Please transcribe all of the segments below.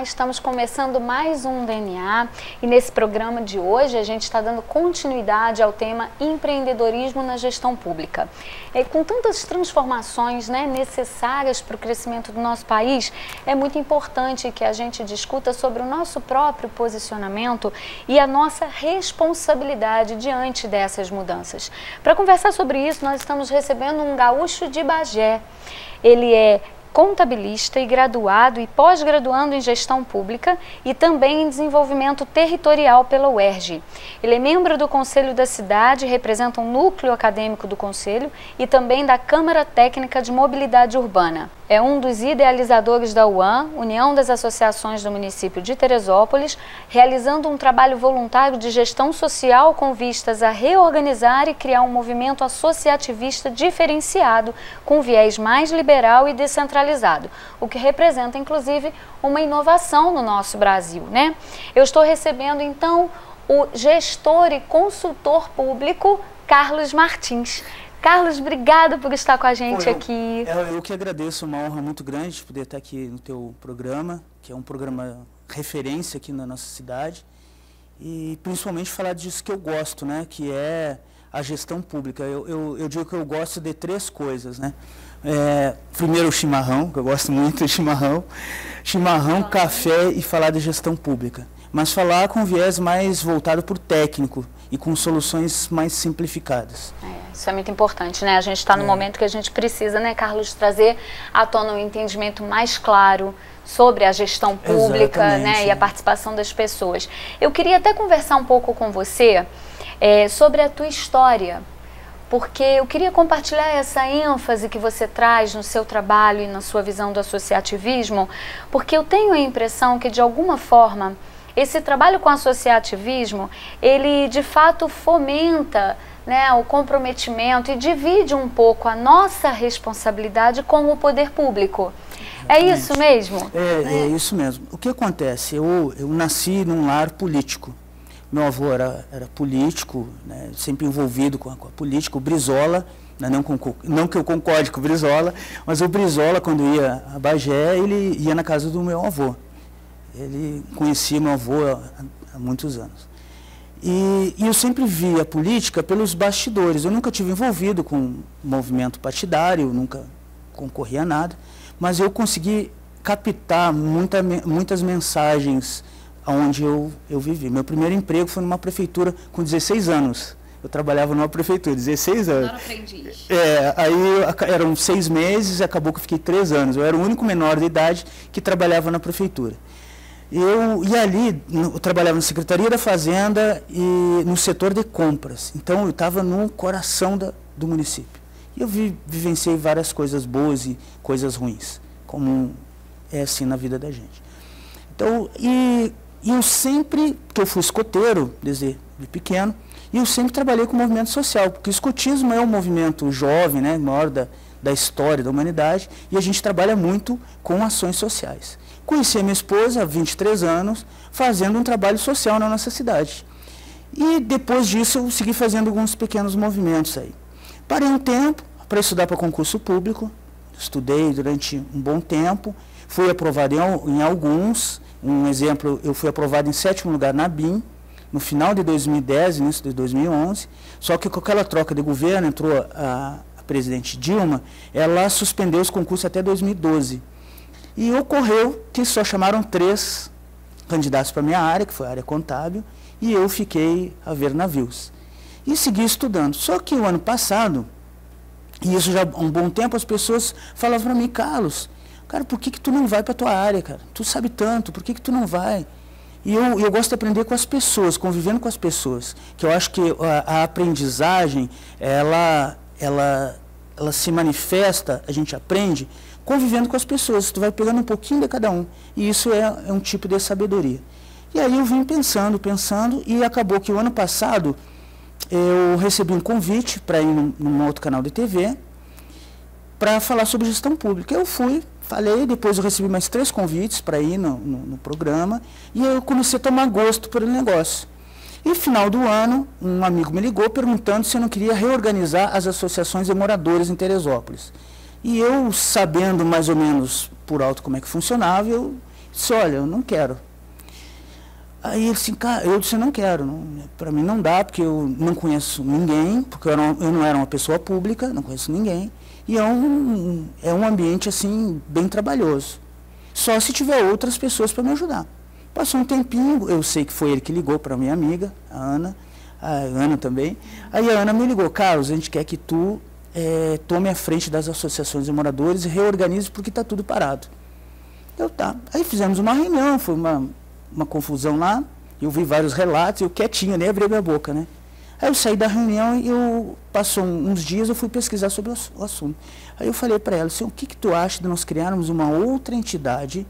estamos começando mais um DNA e nesse programa de hoje a gente está dando continuidade ao tema empreendedorismo na gestão pública. Com tantas transformações, necessárias para o crescimento do nosso país, é muito importante que a gente discuta sobre o nosso próprio posicionamento e a nossa responsabilidade diante dessas mudanças. Para conversar sobre isso, nós estamos recebendo um gaúcho de Bagé. Ele é contabilista e graduado e pós-graduando em gestão pública e também em desenvolvimento territorial pela UERJ. Ele é membro do Conselho da Cidade, representa um núcleo acadêmico do Conselho e também da Câmara Técnica de Mobilidade Urbana. É um dos idealizadores da UAM, União das Associações do Município de Teresópolis, realizando um trabalho voluntário de gestão social com vistas a reorganizar e criar um movimento associativista diferenciado, com viés mais liberal e descentralizado, o que representa, inclusive, uma inovação no nosso Brasil, Eu estou recebendo, então, o gestor e consultor público Carlos Martins. Carlos, obrigado por estar com a gente aqui. Eu que agradeço, uma honra muito grande poder estar aqui no teu programa, que é um programa referência aqui na nossa cidade, e principalmente falar disso que eu gosto, que é a gestão pública. Eu digo que eu gosto de três coisas, primeiro o chimarrão, que eu gosto muito de chimarrão, café e falar de gestão pública, mas falar com viés mais voltado para o técnico e com soluções mais simplificadas. Isso é muito importante, A gente está no momento que a gente precisa, Carlos, trazer à tona um entendimento mais claro sobre a gestão pública, e a participação das pessoas. Eu queria até conversar um pouco com você sobre a tua história, porque eu queria compartilhar essa ênfase que você traz no seu trabalho e na sua visão do associativismo, porque eu tenho a impressão que, de alguma forma, esse trabalho com associativismo, ele de fato fomenta o comprometimento e divide um pouco a nossa responsabilidade com o poder público. Exatamente. É isso mesmo? É isso mesmo. O que acontece? Eu nasci num lar político. Meu avô era político, sempre envolvido com a política, o Brizola, não que eu concorde com o Brizola, mas o Brizola, quando ia a Bagé, ele ia na casa do meu avô. Ele conhecia meu avô há muitos anos. E eu sempre vi a política pelos bastidores. Eu nunca tive envolvido com movimento partidário, nunca concorri a nada, mas eu consegui captar muitas mensagens onde eu vivi. Meu primeiro emprego foi numa prefeitura com 16 anos. Eu trabalhava numa prefeitura, 16 anos. Não aprendiz. Aí eram 6 meses e acabou que eu fiquei 3 anos. Eu era o único menor de idade que trabalhava na prefeitura. E ali eu trabalhava na Secretaria da Fazenda e no setor de compras. Então eu estava no coração do município. E eu vivenciei várias coisas boas e coisas ruins, como é assim na vida da gente. Então, e eu sempre, que eu fui escoteiro desde pequeno, e eu sempre trabalhei com o movimento social, porque o escotismo é um movimento jovem, maior da história da humanidade, e a gente trabalha muito com ações sociais. Conheci a minha esposa há 23 anos, fazendo um trabalho social na nossa cidade. E depois disso eu segui fazendo alguns pequenos movimentos aí. Parei um tempo para estudar para concurso público, estudei durante um bom tempo, fui aprovado em alguns. Um exemplo, eu fui aprovado em 7º lugar na BIM, no final de 2010, início de 2011, só que com aquela troca de governo, entrou a presidente Dilma, ela suspendeu os concursos até 2012. E ocorreu que só chamaram 3 candidatos para a minha área, que foi a área contábil, e eu fiquei a ver navios. E segui estudando. Só que o ano passado, e isso já há um bom tempo, as pessoas falavam para mim: Carlos, cara, por que tu não vai para a tua área, cara? Tu sabe tanto, por que tu não vai? E eu gosto de aprender com as pessoas, convivendo com as pessoas, que eu acho que a aprendizagem, ela se manifesta, a gente aprende convivendo com as pessoas. Tu vai pegando um pouquinho de cada um, e isso é um tipo de sabedoria. E aí eu vim pensando, e acabou que o ano passado eu recebi um convite para ir num outro canal de TV para falar sobre gestão pública. Eu fui, falei, depois eu recebi mais 3 convites para ir no programa, e eu comecei a tomar gosto pelo negócio. E no final do ano, um amigo me ligou perguntando se eu não queria reorganizar as associações de moradores em Teresópolis. E eu, sabendo mais ou menos por alto como é que funcionava, eu Disse, olha, eu não quero. Aí ele assim, cara, eu disse, não quero, para mim não dá, porque eu não conheço ninguém, porque eu não era uma pessoa pública, não conheço ninguém, e é um ambiente, assim, bem trabalhoso. Só se tiver outras pessoas para me ajudar. Passou um tempinho, eu sei que foi ele que ligou para minha amiga, a Ana também. Aí a Ana me ligou, Carlos, a gente quer que tu tome a frente das associações de moradores e reorganize porque está tudo parado. Eu, tá. Aí fizemos uma reunião, foi uma confusão lá, eu vi vários relatos, eu quietinho, nem abri minha boca, né? Aí eu saí da reunião e passou uns dias, eu fui pesquisar sobre o assunto. Aí eu falei para ela, assim, o que tu acha de nós criarmos uma outra entidade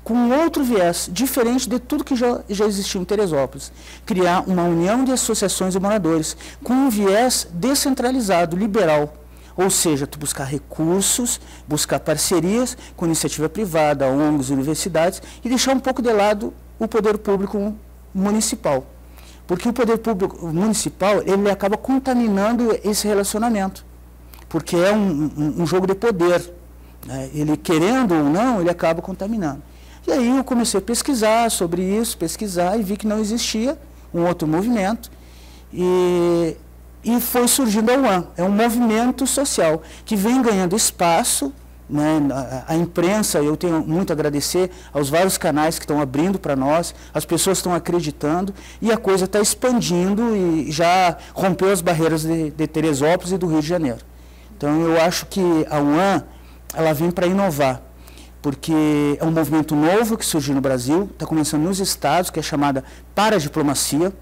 com outro viés, diferente de tudo que já existiu em Teresópolis? Criar uma união de associações de moradores, com um viés descentralizado, liberal. Ou seja, tu buscar recursos, buscar parcerias com iniciativa privada, ONGs, universidades, e deixar um pouco de lado o poder público municipal. Porque o poder público municipal, ele acaba contaminando esse relacionamento. Porque é um jogo de poder. Né? Ele, querendo ou não, ele acaba contaminando. E aí eu comecei a pesquisar sobre isso, e vi que não existia um outro movimento. E foi surgindo a UAN. É um movimento social que vem ganhando espaço, né? A imprensa, eu tenho muito a agradecer aos vários canais que estão abrindo para nós, as pessoas estão acreditando e a coisa está expandindo e já rompeu as barreiras de Teresópolis e do Rio de Janeiro. Então eu acho que a UAN, ela vem para inovar, porque é um movimento novo que surgiu no Brasil, está começando nos estados, que é chamada Paradiplomacia,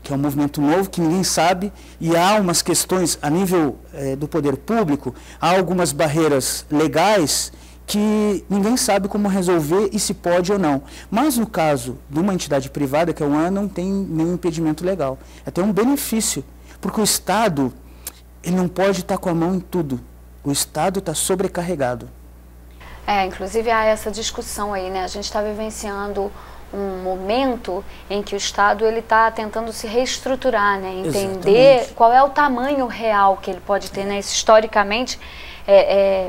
que é um movimento novo que ninguém sabe, e há umas questões a nível do poder público, há algumas barreiras legais que ninguém sabe como resolver e se pode ou não. Mas no caso de uma entidade privada, que é a UAN, não tem nenhum impedimento legal. É até um benefício, porque o Estado, ele não pode estar com a mão em tudo. O Estado está sobrecarregado. Inclusive há essa discussão aí, né? A gente está vivenciando um momento em que o Estado ele está tentando se reestruturar, né? Entender Exatamente. Qual é o tamanho real que ele pode ter, né? Isso, historicamente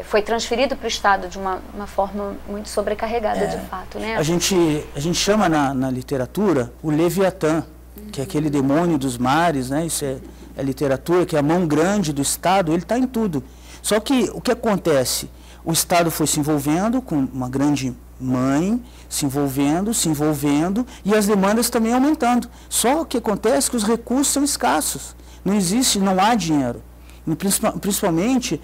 foi transferido para o Estado de uma forma muito sobrecarregada, de fato, né? A gente chama na literatura o Leviatã, que é aquele demônio dos mares, né? Isso é literatura, que é a mão grande do Estado, ele está em tudo. Só que o que acontece? O Estado foi se envolvendo com uma grande mãe, se envolvendo, e as demandas também aumentando. Só o que acontece é que os recursos são escassos. Não há dinheiro. E principalmente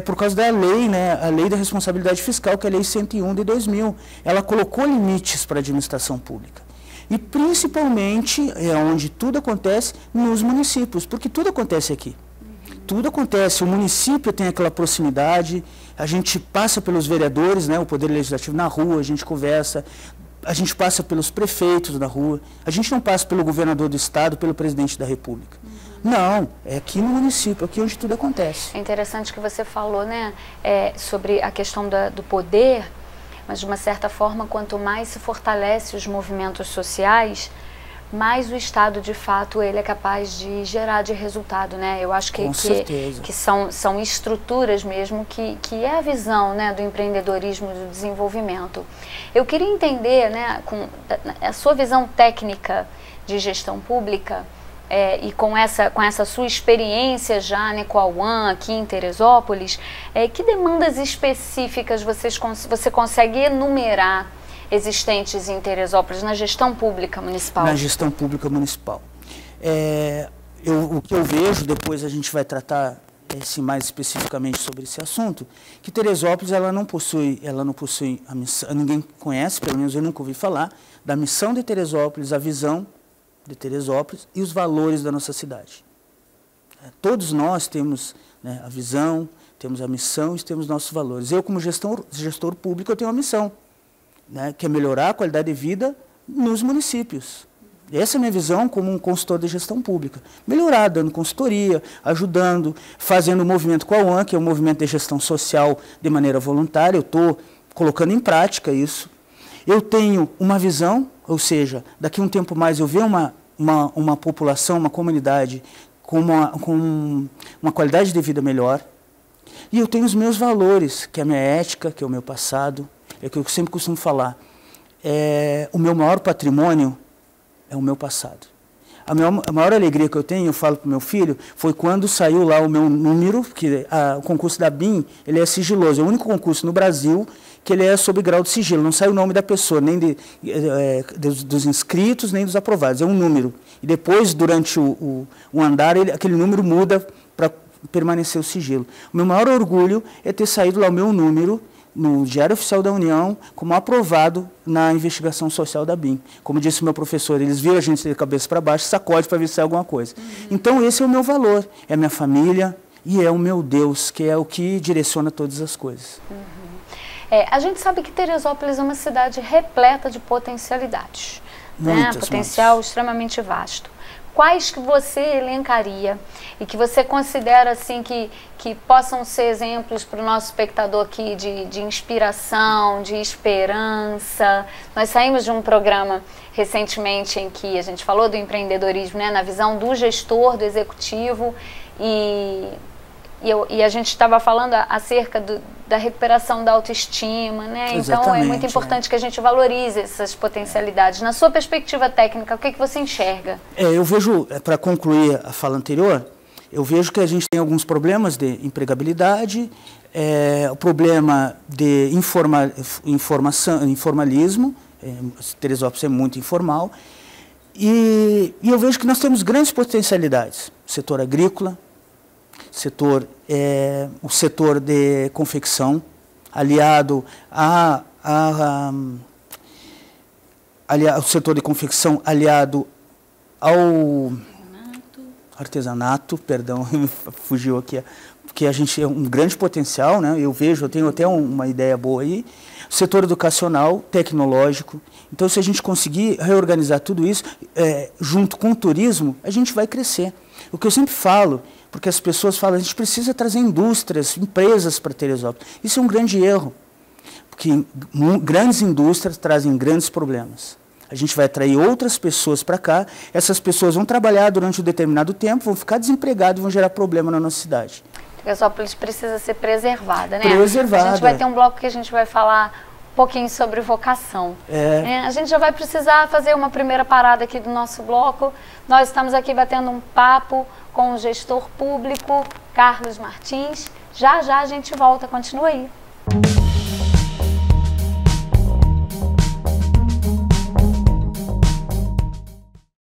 por causa da lei, né, a lei da responsabilidade fiscal, que é a lei 101 de 2000. Ela colocou limites para a administração pública. E principalmente é onde tudo acontece nos municípios, porque tudo acontece aqui. Tudo acontece, o município tem aquela proximidade, a gente passa pelos vereadores, né, o Poder Legislativo na rua, a gente conversa, a gente passa pelos prefeitos na rua, a gente não passa pelo governador do estado, pelo presidente da república. Não, é aqui no município, aqui onde tudo acontece. É interessante que você falou, né, sobre a questão do poder, mas de uma certa forma, quanto mais se fortalece os movimentos sociais, mais o Estado, de fato, ele é capaz de gerar de resultado, né? Eu acho que são estruturas mesmo que é a visão, né, do empreendedorismo, do desenvolvimento. Eu queria entender, né, com a sua visão técnica de gestão pública e com essa sua experiência já, né, com a UAN aqui em Teresópolis, que demandas específicas você consegue enumerar existentes em Teresópolis na gestão pública municipal? Na gestão pública municipal. O que eu vejo, depois a gente vai tratar mais especificamente sobre esse assunto, que Teresópolis ela não possui a missão, ninguém conhece, pelo menos eu nunca ouvi falar, da missão de Teresópolis, a visão de Teresópolis e os valores da nossa cidade. Todos nós temos, né, a visão, temos a missão e temos nossos valores. Eu, como gestor público, eu tenho uma missão, né, que é melhorar a qualidade de vida nos municípios. Essa é a minha visão como um consultor de gestão pública. Melhorar, dando consultoria, ajudando, fazendo um movimento com a UAN, que é um movimento de gestão social de maneira voluntária. Eu estou colocando em prática isso. Eu tenho uma visão, ou seja, daqui a um tempo mais eu ver uma população, uma comunidade com uma qualidade de vida melhor. E eu tenho os meus valores, que é a minha ética, que é o meu passado. É o que eu sempre costumo falar. o meu maior patrimônio é o meu passado. A maior alegria que eu tenho, eu falo para o meu filho, foi quando saiu lá o meu número, porque o concurso da BIM, ele é sigiloso, é o único concurso no Brasil que ele é sob grau de sigilo, não sai o nome da pessoa, nem dos inscritos, nem dos aprovados, é um número. E depois, durante o andar, aquele número muda para permanecer o sigilo. O meu maior orgulho é ter saído lá o meu número, no Diário Oficial da União, como aprovado na investigação social da BIM. Como disse o meu professor, eles viram a gente de cabeça para baixo, sacode para ver se sai alguma coisa. Então, esse é o meu valor, é a minha família e é o meu Deus, que é o que direciona todas as coisas. A gente sabe que Teresópolis é uma cidade repleta de potencialidades, né? Potencial extremamente vasto. Quais que você elencaria e que você considera assim que possam ser exemplos para o nosso espectador aqui de inspiração, de esperança? Nós saímos de um programa recentemente em que a gente falou do empreendedorismo, né, na visão do gestor, do executivo, e a gente estava falando acerca da recuperação da autoestima, né? Então é muito importante que a gente valorize essas potencialidades. Na sua perspectiva técnica, o que você enxerga? Eu vejo, para concluir a fala anterior, eu vejo que a gente tem alguns problemas de empregabilidade, o problema de informalismo, Teresópolis é muito informal, e eu vejo que nós temos grandes potencialidades, setor agrícola, o setor de confecção, aliado o setor de confecção aliado ao artesanato, perdão, fugiu aqui, porque a gente é um grande potencial, né? Eu tenho até uma ideia boa aí, setor educacional, tecnológico. Então, se a gente conseguir reorganizar tudo isso, junto com o turismo, a gente vai crescer. O que eu sempre falo, porque as pessoas falam, a gente precisa trazer indústrias, empresas para Teresópolis. Isso é um grande erro, porque grandes indústrias trazem grandes problemas. A gente vai atrair outras pessoas para cá, essas pessoas vão trabalhar durante um determinado tempo, vão ficar desempregadas e vão gerar problema na nossa cidade. Teresópolis precisa ser preservada, né? Preservada. A gente vai ter um bloco que a gente vai falar um pouquinho sobre vocação. A gente já vai precisar fazer uma primeira parada aqui do nosso bloco. Nós estamos aqui batendo um papo com o gestor público, Carlos Martins. Já a gente volta, continua aí.